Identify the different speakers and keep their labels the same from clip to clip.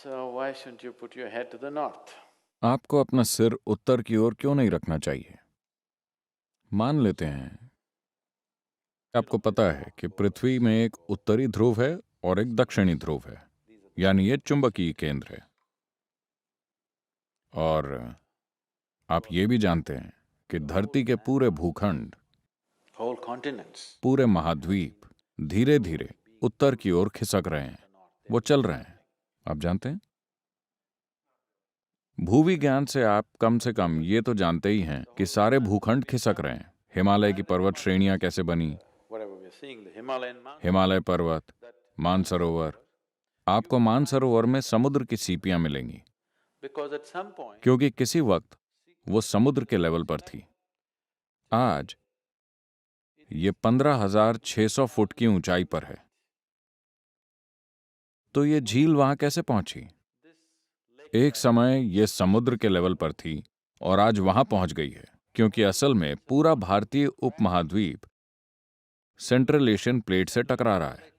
Speaker 1: So why shouldn't you put your head to the north?
Speaker 2: आपको अपना सिर उत्तर की ओर क्यों नहीं रखना चाहिए? मान लेते हैं आपको पता है कि पृथ्वी में एक उत्तरी ध्रुव है और एक दक्षिणी ध्रुव है, यानी ये चुंबकीय केंद्र है। और आप ये भी जानते हैं कि धरती के पूरे भूखंड,
Speaker 1: Whole continents.
Speaker 2: पूरे महाद्वीप धीरे धीरे उत्तर की ओर खिसक रहे हैं, वो चल रहे हैं। आप जानते हैं, भूविज्ञान से आप कम से कम ये तो जानते ही हैं कि सारे भूखंड खिसक रहे हैं। हिमालय की पर्वत श्रेणियां कैसे बनी,
Speaker 1: Whatever we are seeing, the Himalayan mountains.
Speaker 2: Himalaya पर्वत, मानसरोवर। आपको मानसरोवर में समुद्र की सीपियां मिलेंगी,
Speaker 1: Because at some point,
Speaker 2: क्योंकि किसी वक्त वो समुद्र के लेवल पर थी। आज ये 15,600 फुट की ऊंचाई पर है। तो ये झील वहां कैसे पहुंची? एक समय ये समुद्र के लेवल पर थी और आज वहां पहुंच गई है, क्योंकि असल में पूरा भारतीय उपमहाद्वीप सेंट्रल एशियन प्लेट से टकरा रहा है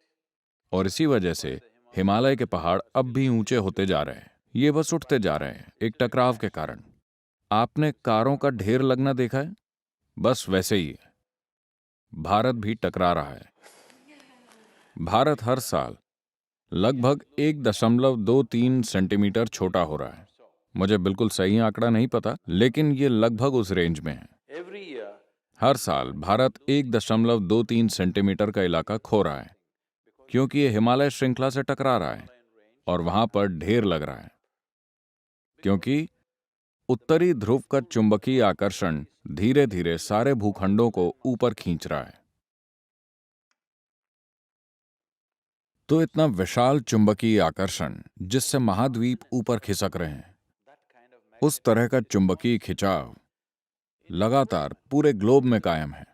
Speaker 2: और इसी वजह से हिमालय के पहाड़ अब भी ऊंचे होते जा रहे हैं। ये बस उठते जा रहे हैं एक टकराव के कारण। आपने कारों का ढेर लगना देखा है? बस वैसे ही है, भारत भी टकरा रहा है। भारत हर साल लगभग 1.23 सेंटीमीटर छोटा हो रहा है। मुझे बिल्कुल सही आंकड़ा नहीं पता, लेकिन ये लगभग उस रेंज में है।
Speaker 1: every year,
Speaker 2: हर साल भारत 1.23 सेंटीमीटर का इलाका खो रहा है, क्योंकि ये हिमालय श्रृंखला से टकरा रहा है और वहां पर ढेर लग रहा है, क्योंकि उत्तरी ध्रुव का चुंबकीय आकर्षण धीरे धीरे सारे भूखंडों को ऊपर खींच रहा है। तो इतना विशाल चुंबकीय आकर्षण जिससे महाद्वीप ऊपर खिसक रहे हैं, उस तरह का चुंबकीय खिंचाव लगातार पूरे ग्लोब में कायम है।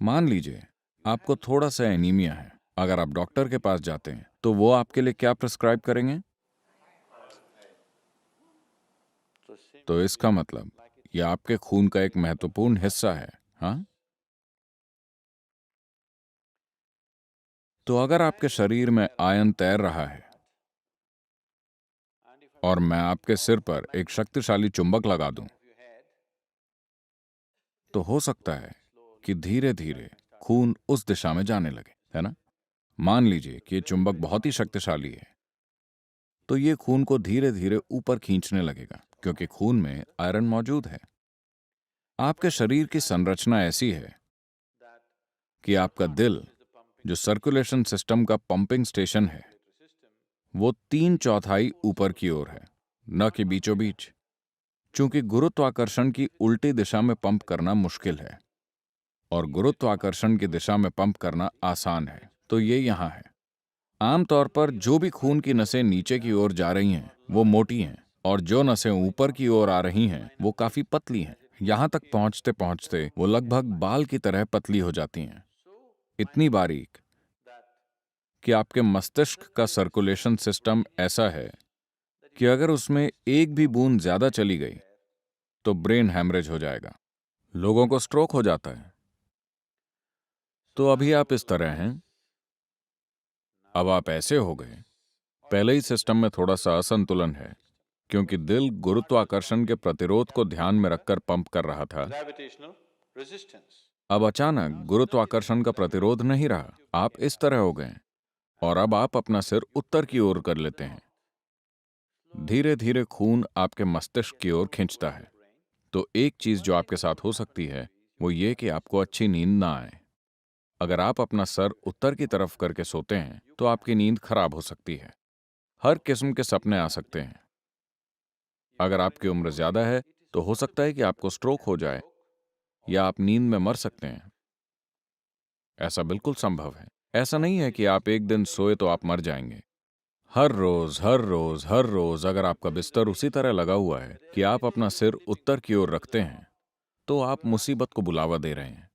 Speaker 2: मान लीजिए आपको थोड़ा सा एनीमिया है। अगर आप डॉक्टर के पास जाते हैं तो वो आपके लिए क्या प्रिस्क्राइब करेंगे? तो इसका मतलब यह आपके खून का एक महत्वपूर्ण हिस्सा है। हाँ, तो अगर आपके शरीर में आयन तैर रहा है और मैं आपके सिर पर एक शक्तिशाली चुंबक लगा दूं, तो हो सकता है कि धीरे धीरे खून उस दिशा में जाने लगे, है ना? मान लीजिए कि ये चुंबक बहुत ही शक्तिशाली है, तो ये खून को धीरे धीरे ऊपर खींचने लगेगा, क्योंकि खून में आयरन मौजूद है। आपके शरीर की संरचना ऐसी है कि आपका दिल, जो सर्कुलेशन सिस्टम का पंपिंग स्टेशन है, वो 3/4 ऊपर की ओर है, न कि बीचों बीच। चूंकि गुरुत्वाकर्षण की उल्टी दिशा में पंप करना मुश्किल है और गुरुत्वाकर्षण की दिशा में पंप करना आसान है, तो ये यहां है। आमतौर पर जो भी खून की नसें नीचे की ओर जा रही हैं वो मोटी हैं, और जो नसें ऊपर की ओर आ रही हैं वो काफी पतली हैं। यहां तक पहुंचते पहुंचते वो लगभग बाल की तरह पतली हो जाती हैं, इतनी बारीक कि आपके मस्तिष्क का सर्कुलेशन सिस्टम ऐसा है कि अगर उसमें एक भी बूंद ज्यादा चली गई तो ब्रेन हैमरेज हो जाएगा, लोगों को स्ट्रोक हो जाता है। तो अभी आप इस तरह हैं, अब आप ऐसे हो गए। पहले ही सिस्टम में थोड़ा सा असंतुलन है, क्योंकि दिल गुरुत्वाकर्षण के प्रतिरोध को ध्यान में रखकर पंप कर रहा था।
Speaker 1: gravitational resistance.
Speaker 2: अब अचानक गुरुत्वाकर्षण का प्रतिरोध नहीं रहा, आप इस तरह हो गए और अब आप अपना सिर उत्तर की ओर कर लेते हैं। धीरे धीरे खून आपके मस्तिष्क की ओर खींचता है। तो एक चीज जो आपके साथ हो सकती है वो ये कि आपको अच्छी नींद ना आए। अगर आप अपना सर उत्तर की तरफ करके सोते हैं तो आपकी नींद खराब हो सकती है। हर किस्म के सपने आ सकते हैं। अगर आपकी उम्र ज्यादा है तो हो सकता है कि आपको स्ट्रोक हो जाए या आप नींद में मर सकते हैं। ऐसा बिल्कुल संभव है। ऐसा नहीं है कि आप एक दिन सोए तो आप मर जाएंगे। हर रोज हर रोज हर रोज अगर आपका बिस्तर उसी तरह लगा हुआ है कि आप अपना सिर उत्तर की ओर रखते हैं, तो आप मुसीबत को बुलावा दे रहे हैं।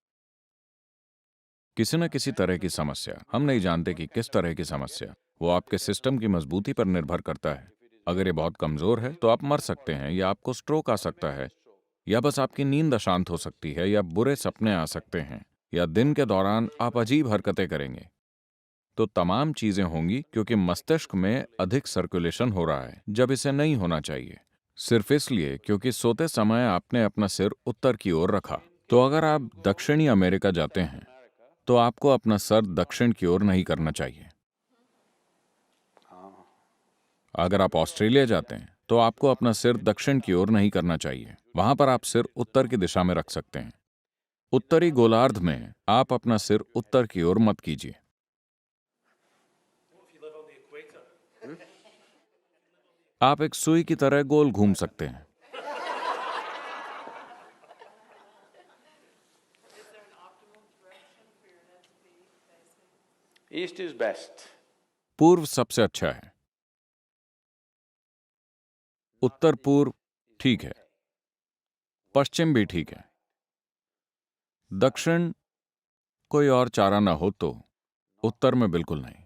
Speaker 2: किसी न किसी तरह की समस्या, हम नहीं जानते कि किस तरह की समस्या, वो आपके सिस्टम की मजबूती पर निर्भर करता है। अगर ये बहुत कमजोर है तो आप मर सकते हैं, या आपको स्ट्रोक आ सकता है, या बस आपकी नींद अशांत हो सकती है, या बुरे सपने आ सकते हैं, या दिन के दौरान आप अजीब हरकतें करेंगे। तो तमाम चीजें होंगी क्योंकि मस्तिष्क में अधिक सर्कुलेशन हो रहा है जब इसे नहीं होना चाहिए, सिर्फ इसलिए क्योंकि सोते समय आपने अपना सिर उत्तर की ओर रखा। तो अगर आप दक्षिणी अमेरिका जाते हैं तो आपको अपना सर दक्षिण की ओर नहीं करना चाहिए। अगर आप ऑस्ट्रेलिया जाते हैं तो आपको अपना सिर दक्षिण की ओर नहीं करना चाहिए, वहां पर आप सिर उत्तर की दिशा में रख सकते हैं। उत्तरी गोलार्ध में आप अपना सिर उत्तर की ओर मत कीजिए। आप एक सुई की तरह गोल घूम सकते हैं।
Speaker 1: East is best.
Speaker 2: पूर्व सबसे अच्छा है, उत्तर पूर्व ठीक है, पश्चिम भी ठीक है, दक्षिण कोई और चारा ना हो तो उत्तर में बिल्कुल नहीं।